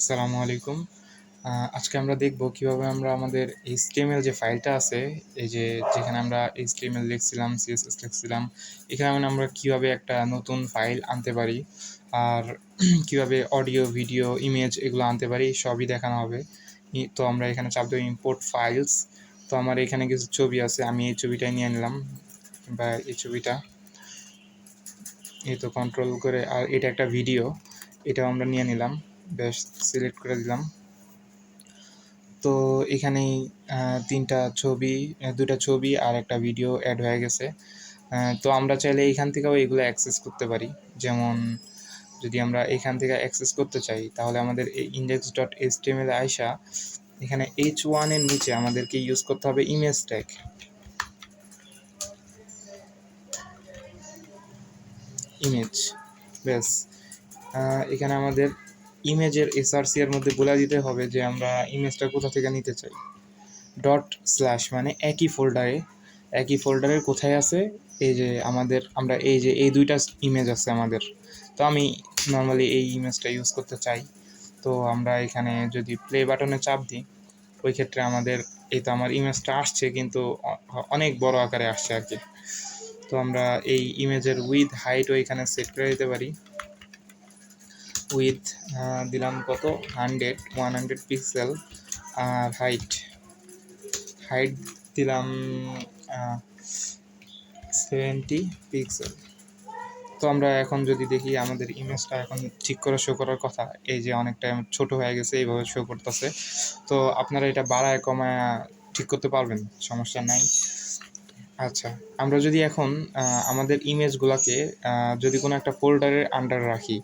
আসসালামু আলাইকুম। আজকে আমরা দেখব কিভাবে আমরা আমাদের HTML যে ফাইলটা আছে, এই যে যেখানে আমরা HTML লিখছিলাম, CSS লিখছিলাম, এখানে আমরা কিভাবে একটা নতুন ফাইল আনতে পারি, আর কিভাবে অডিও, ভিডিও, ইমেজ এগুলো আনতে পারি সবই দেখানো হবে। তো আমরা এখানে চাপ দেব ইম্পোর্ট ফাইলস। তো আমার এখানে কিছু ছবি আছে, আমি এই ছবিটাই নিয়ে নিলাম, বা এই ছবিটা এই তো কন্ট্রোল করে, আর এটা একটা ভিডিও, এটাও আমরা নিয়ে নিলাম, বেশ সিলেক্ট করে দিলাম। তো এখানেই দুটা ছবি আর একটা ভিডিও অ্যাড হয়ে গেছে। তো আমরা চাইলে এইখান থেকেও এগুলো অ্যাক্সেস করতে পারি। যেমন যদি আমরা এখান থেকে অ্যাক্সেস করতে চাই, তাহলে আমাদের এই index.html এ আইসা এখানে h1 এর নিচে আমাদেরকে ইউজ করতে হবে ইমেজ ট্যাগ। ইমেজ, ব্যাস। এখানে আমাদের ইমেজের এসআরসি এর মধ্যে বলে দিতে হবে যে আমরা ইমেজটা কোথা থেকে নিতে চাই। ডট স্ল্যাশ মানে একই ফোল্ডারের কোথায় আছে, এই যে আমরা এই যে এই দুইটা ইমেজ আছে আমাদের। তো আমি নর্মালি এই ইমেজটা ইউজ করতে চাই। তো আমরা এখানে যদি প্লে বাটনে চাপ দিই, ওই ক্ষেত্রে আমাদের এই তো আমার ইমেজটা আসছে, কিন্তু অনেক বড় আকারে আসছে আর কি। তো আমরা এই ইমেজের উইথ হাইটও এখানে সেট করে দিতে পারি। উইথ দিলাম কত, 100 পিক্সেল, আর হাইট দিলাম 70 পিক্সেল। তো আমরা এখন যদি দেখি আমাদের ইমেজটা এখন ঠিক করে শো করার কথা, এই যে অনেকটা ছোট হয়ে গেছে, এইভাবে শো করতেছে। তো আপনারা এটা বাড়ায় কমায় ঠিক করতে পারবেন, সমস্যা নাই। আচ্ছা, আমরা যদি এখন আমাদের ইমেজগুলোকে যদি কোনো একটা ফোল্ডারের আন্ডার রাখি,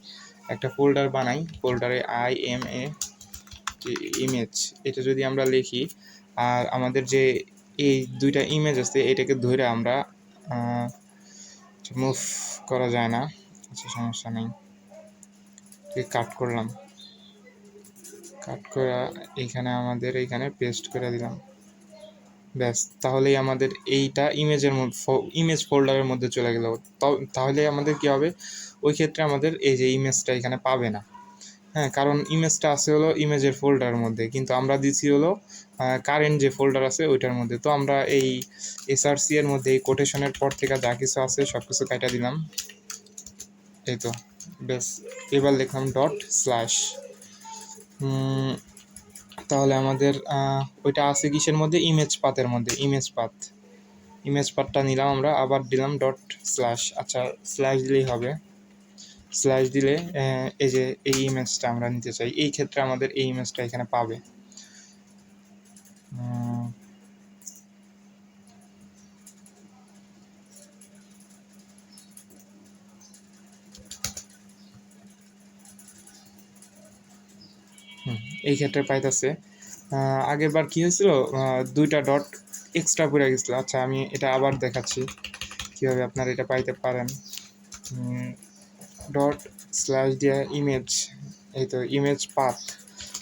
একটা ফোল্ডার বানাই, ফোল্ডারে IMA ইমেজ, এটা যদি আমরা লিখি, আর আমাদের যে এই দুইটা ইমেজ আছে এটাকে ধরে আমরা মুভ করা যায় না, আচ্ছা সমস্যা নেই, কাট করলাম, কাট করে এইখানে পেস্ট করে দিলাম, ব্যাস। তাহলেই আমাদের এইটা ইমেজ ফোল্ডারের মধ্যে চলে গেল। তাহলে আমাদের কি হবে, ওই ক্ষেত্রে আমাদের এই যে ইমেজটা এখানে পাবে না। হ্যাঁ, কারণ ইমেজটা আছে হলো ইমেজের ফোল্ডারের মধ্যে, কিন্তু আমরা দিচ্ছি হলো কারেন্ট যে ফোল্ডার আছে ওইটার মধ্যে। তো আমরা এই এসআরসি এর মধ্যে এই কোটেশনের পর থেকে যা কিছু আছে সব কিছু কাটা দিলাম, এই তো, বেশ। এবার লিখলাম ডট স্ল্যাশ, তাহলে আমাদের ওইটা আছে কিসের মধ্যে, ইমেজ পাথটা নিলাম আমরা, আবার দিলাম ডট স্ল্যাশ। আচ্ছা, স্ল্যাশ দিলেই হবে। স্ল্যাশ দিলে এই যে এই ইমেজটা আমরা নিতে চাই, এই ক্ষেত্রে আমাদের এই ইমেজটা এখানে পাবে। এই ক্ষেত্রে পাইতেছে। আগের বার কী হয়েছিল, দুইটা ডট এক্সট্রা পড়ে গেছিলো। আচ্ছা, আমি এটা আবার দেখাচ্ছি কীভাবে আপনারা এটা পাইতে পারেন। ডট স্ল্যাশ দিয়ে ইমেজ, এই তো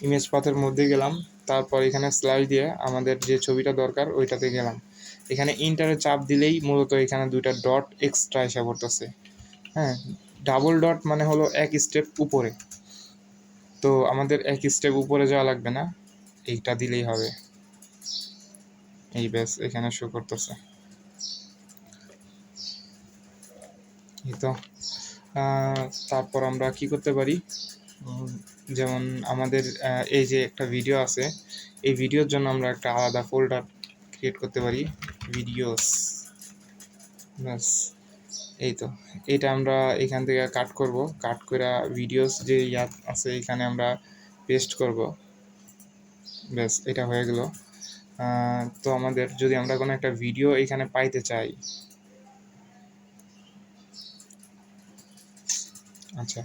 ইমেজ পাথের মধ্যে গেলাম, তারপর এখানে স্ল্যাশ দিয়ে আমাদের যে ছবিটা দরকার ওইটাতে গেলাম। এখানে ইন্টারে চাপ দিলেই মূলত এখানে দুইটা ডট এক্সট্রা এসে পড়তেছে। হ্যাঁ, ডাবল ডট মানে হলো এক স্টেপ উপরে, তো আমাদের এক স্টেপ উপরে যাওয়া লাগবে না, এইটা দিলেই হবে। এই ব্যাস, এখানে শো করতেছে, এই তো। তারপর আমরা কি করতে পারি, যেমন আমাদের এই যে একটা ভিডিও আছে, এই ভিডিওর জন্য আমরা একটা আলাদা ফোল্ডার ক্রিয়েট করতে পারি, ভিডিওস, ব্যাস। এই তো, এটা আমরা এখান থেকে কাট করে ভিডিওস যে আছে এখানে আমরা পেস্ট করব, ব্যাস, এটা হয়ে গেল। তো আমাদের যদি আমরা কোনো একটা ভিডিও এখানে পাইতে চাই, আচ্ছা,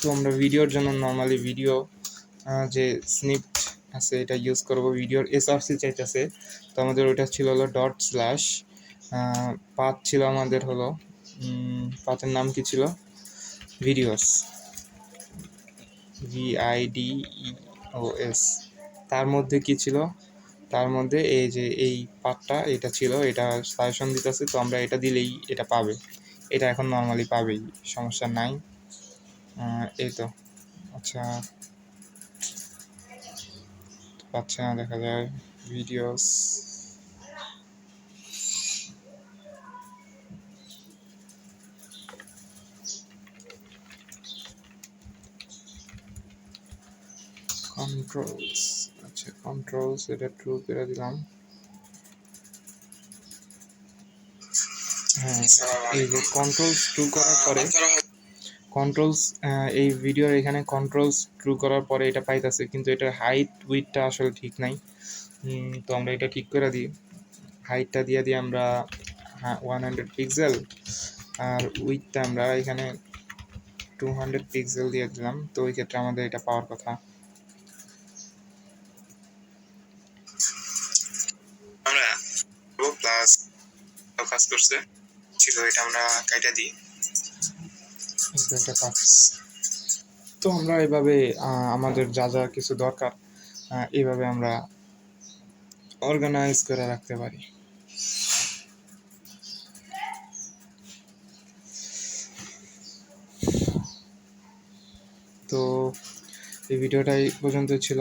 তো আমরা ভিডিওর জন্য নর্মালি ভিডিও যে স্নিপট আছে এটা ইউজ করব। ভিডিওর এসআরসি চাইতেছে, তো আমাদের ওইটা ছিল হলো ডট স্ল্যাশ, পাথ ছিল আমাদের হলো, পাথের নাম কি ছিল, ভিডিওস, VIDEOS। তার মধ্যে কি ছিল, তার মধ্যে এই যে এই পাথটা এটা ছিল, এটা সাজেশন দিতেছে, তো আমরা এটা দিলেই এটা পাবে, এটা এখন নর্মালি পাবেই, সমস্যা নাই। এই তো। আচ্ছা, পাচ্ছে না দেখা যায় ভিডিওস। কন্ট্রোলস, আচ্ছা কন্ট্রোলস এটা ট্রু করে দিলাম। হ্যাঁ, এই যে কন্ট্রোলস ট্রু করার পরে কন্ট্রোলস, এই ভিডিওর এখানে কন্ট্রোলস ট্রু করার পরে এটা পাইতেছে, কিন্তু এটার হাইট উইডটা আসলে ঠিক নাই। তো আমরা এটা ঠিক করে দিই, হাইটটা দিয়ে দিই আমরা 100 পিক্সেল, আর উইডটা আমরা এখানে 200 পিক্সেল দিয়ে দিলাম। তো ওই ক্ষেত্রে আমাদের এটা পাওয়ার কথা। আমরা প্লাস কাজ করছে ছিল, এটা আমরা কাইটা দিই। তো আমরা এভাবে আমাদের যা যা কিছু দরকার এইভাবে আমরা অর্গানাইজ করে রাখতে পারি। তো এই ভিডিওটা এই পর্যন্ত ছিল।